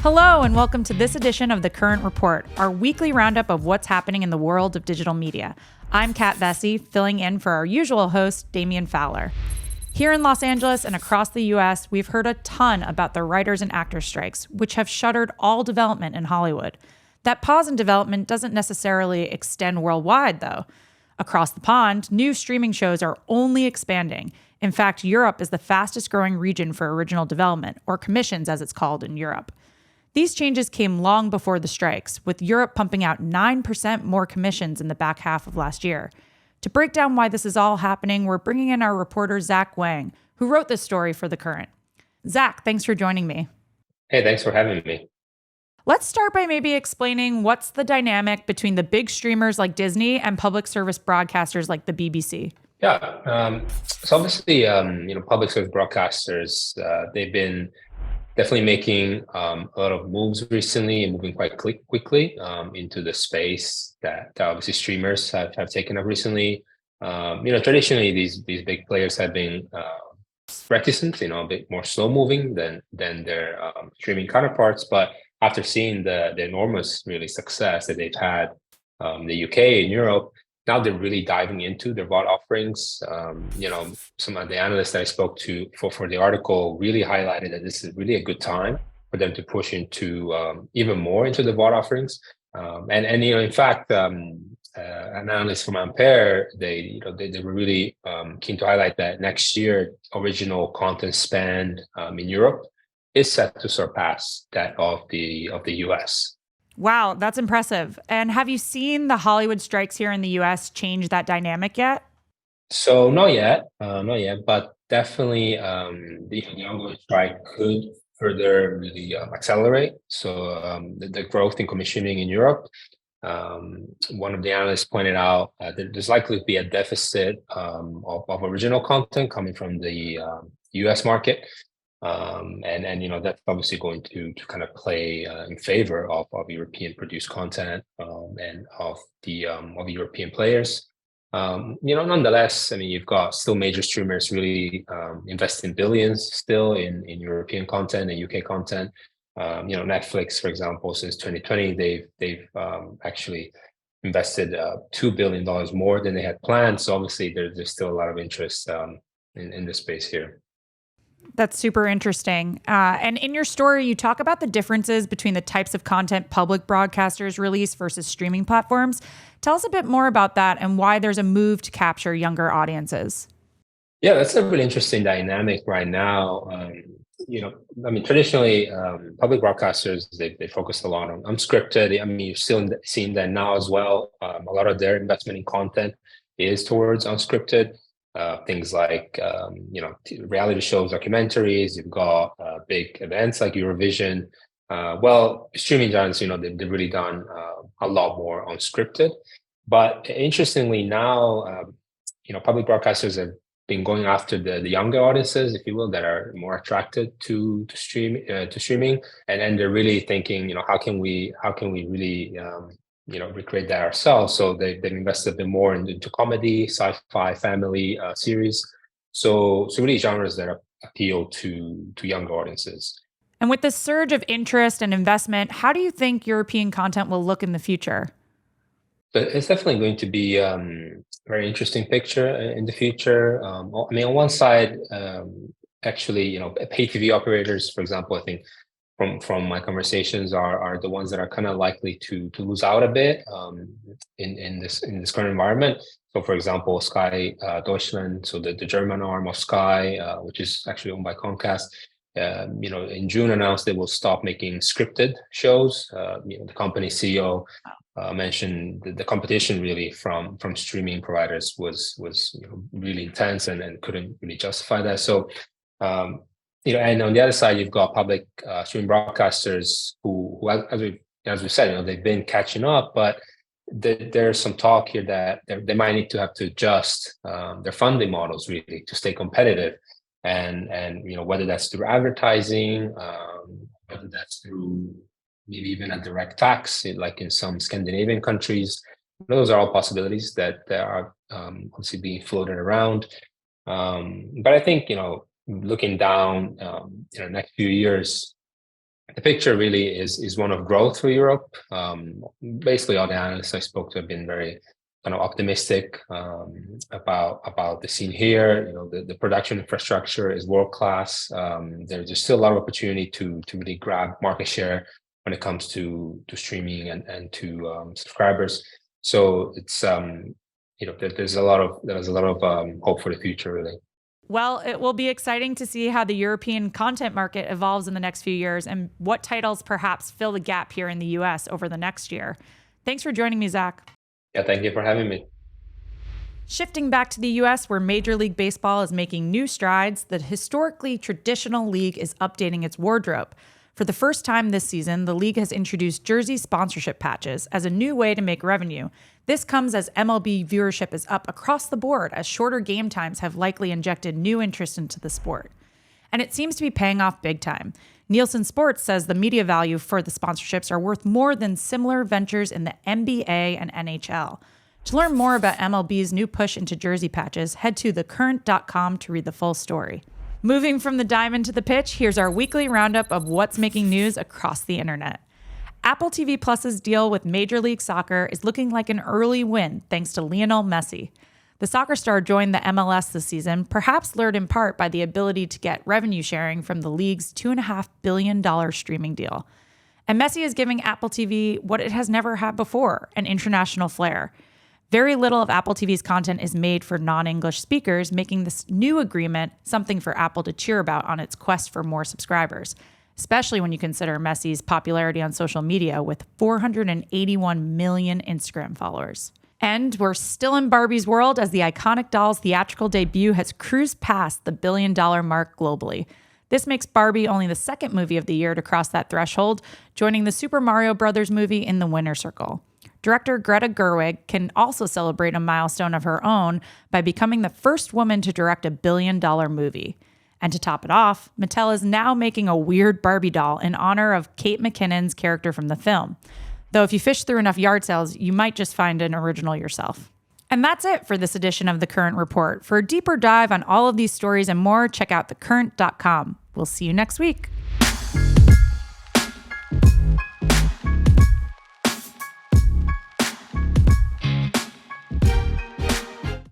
Hello, and welcome to this edition of The Current Report, our weekly roundup of what's happening in the world of digital media. I'm Kat Vesey, filling in for our usual host, Damian Fowler. Here in Los Angeles and across the U.S., we've heard a ton about the writers and actors strikes, which have shuttered all development in Hollywood. That pause in development doesn't necessarily extend worldwide, though. Across the pond, new streaming shows are only expanding. In fact, Europe is the fastest growing region for original development, or commissions as it's called in Europe. These changes came long before the strikes, with Europe pumping out 9% more commissions in the back half of last year. To break down why this is all happening, we're bringing in our reporter, Zach Wang, who wrote this story for The Current. Zach, thanks for joining me. Hey, thanks for having me. Let's start by maybe explaining what's the dynamic between the big streamers like Disney and public service broadcasters like the BBC. So obviously, public service broadcasters, they've been definitely making a lot of moves recently and moving quite quickly into the space that obviously streamers have taken up recently. Traditionally these big players have been reticent, a bit more slow moving than their streaming counterparts. But after seeing the enormous really success that they've had in the UK and Europe, now they're really diving into their VOD offerings. Some of the analysts that I spoke to for the article really highlighted that this is really a good time for them to push into even more into the VOD offerings. In fact, an analyst from Ampere, they were really keen to highlight that next year original content spend in Europe is set to surpass that of the US. Wow, that's impressive. And have you seen the Hollywood strikes here in the US change that dynamic yet? So not yet, but definitely the ongoing strike could further really accelerate. So the growth in commissioning in Europe, one of the analysts pointed out that there's likely to be a deficit of original content coming from the US market. That's obviously going to kind of play in favor of European produced content and of the European players. Nonetheless, I mean, you've got still major streamers really investing billions still in European content and UK content. Netflix, for example, since 2020, they've actually invested $2 billion more than they had planned. So obviously, there's still a lot of interest in this space here. That's super interesting. And in your story, you talk about the differences between the types of content public broadcasters release versus streaming platforms. Tell us a bit more about that and why there's a move to capture younger audiences. Yeah, that's a really interesting dynamic right now. Traditionally, public broadcasters, they focus a lot on unscripted. I mean, you've still seen that now as well. A lot of their investment in content is towards unscripted. Things like reality shows, documentaries. You've got big events like Eurovision. Streaming giants, they've really done a lot more unscripted. But interestingly, now public broadcasters have been going after the younger audiences, if you will, that are more attracted to streaming, and then they're really thinking, how can we really recreate that ourselves. So they've invested a bit more into comedy, sci-fi, family series. So really genres that appeal to younger audiences. And with this surge of interest and investment, how do you think European content will look in the future? But it's definitely going to be a very interesting picture in the future. On one side, actually, pay TV operators, for example, I think from my conversations are the ones that are kind of likely to lose out a bit in this current environment. So, for example, Sky Deutschland, so the German arm of Sky, which is actually owned by Comcast, in June announced they will stop making scripted shows. The company CEO mentioned the competition really from streaming providers was really intense and couldn't really justify that. So. And on the other side, you've got public streaming broadcasters who as we said, they've been catching up, but there's some talk here that they might need to have to adjust their funding models really to stay competitive, and whether that's through advertising, whether that's through maybe even a direct tax, like in some Scandinavian countries. Those are all possibilities that are obviously being floated around. But I think looking down, next few years, the picture really is one of growth for Europe. Basically, all the analysts I spoke to have been very kind of optimistic about the scene here. The production infrastructure is world class. There's still a lot of opportunity to really grab market share when it comes to streaming and to subscribers. So it's there's a lot of hope for the future, really. Well, it will be exciting to see how the European content market evolves in the next few years and what titles perhaps fill the gap here in the US over the next year. Thanks for joining me, Zach. Yeah, thank you for having me. Shifting back to the US, where Major League Baseball is making new strides, the historically traditional league is updating its wardrobe. For the first time this season, the league has introduced jersey sponsorship patches as a new way to make revenue. This comes as MLB viewership is up across the board, as shorter game times have likely injected new interest into the sport. And it seems to be paying off big time. Nielsen Sports says the media value for the sponsorships are worth more than similar ventures in the NBA and NHL. To learn more about MLB's new push into jersey patches, head to thecurrent.com to read the full story. Moving from the diamond to the pitch, here's our weekly roundup of what's making news across the internet. Apple TV Plus's deal with Major League Soccer is looking like an early win thanks to Lionel Messi. The soccer star joined the MLS this season, perhaps lured in part by the ability to get revenue sharing from the league's $2.5 billion streaming deal. And Messi is giving Apple TV what it has never had before, an international flair. Very little of Apple TV's content is made for non-English speakers, making this new agreement something for Apple to cheer about on its quest for more subscribers, especially when you consider Messi's popularity on social media with 481 million Instagram followers. And we're still in Barbie's world as the iconic doll's theatrical debut has cruised past the $1 billion mark globally. This makes Barbie only the second movie of the year to cross that threshold, joining the Super Mario Bros. Movie in the winner's circle. Director Greta Gerwig can also celebrate a milestone of her own by becoming the first woman to direct a $1 billion movie. And to top it off, Mattel is now making a weird Barbie doll in honor of Kate McKinnon's character from the film. Though if you fish through enough yard sales, you might just find an original yourself. And that's it for this edition of The Current Report. For a deeper dive on all of these stories and more, check out thecurrent.com. We'll see you next week.